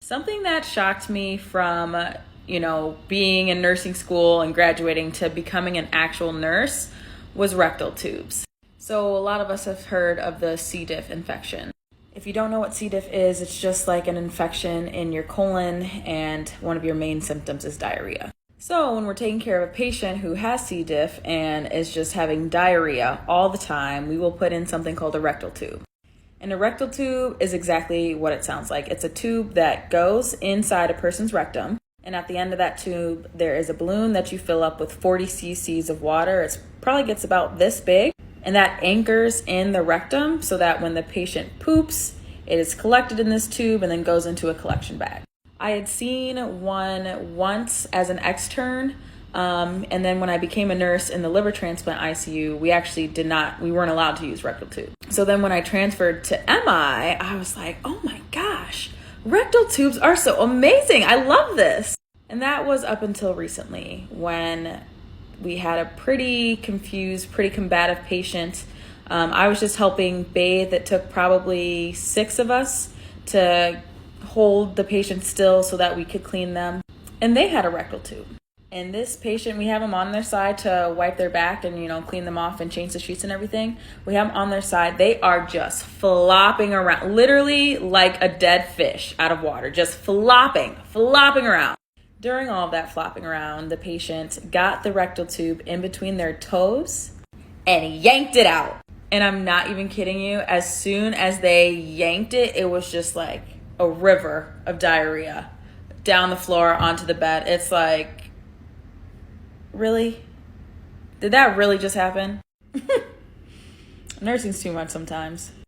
Something that shocked me from, being in nursing school and graduating to becoming an actual nurse was rectal tubes. So a lot of us have heard of the C. diff infection. If you don't know what C. diff is, it's just like an infection in your colon, and one of your main symptoms is diarrhea. So when we're taking care of a patient who has C. diff and is just having diarrhea all the time, we will put in something called a rectal tube. And a rectal tube is exactly what it sounds like. It's a tube that goes inside a person's rectum. And at the end of that tube, there is a balloon that you fill up with 40 cc's of water. It probably gets about this big. And that anchors in the rectum so that when the patient poops, it is collected in this tube and then goes into a collection bag. I had seen one once as an extern. And then when I became a nurse in the liver transplant ICU, we weren't allowed to use rectal tube. So then when I transferred to MI, I was like, oh my gosh, rectal tubes are so amazing. I love this. And that was up until recently when we had a pretty confused, pretty combative patient. I was just helping bathe. It took probably 6 of us to hold the patient still so that we could clean them. And they had a rectal tube. And this patient, we have them on their side to wipe their back and, clean them off and change the sheets and everything. We have them on their side. They are just flopping around, literally like a dead fish out of water, just flopping around. During all of that flopping around, the patient got the rectal tube in between their toes and yanked it out. And I'm not even kidding you. As soon as they yanked it, it was just like a river of diarrhea down the floor onto the bed. It's like, really? Did that really just happen? Nursing's too much sometimes.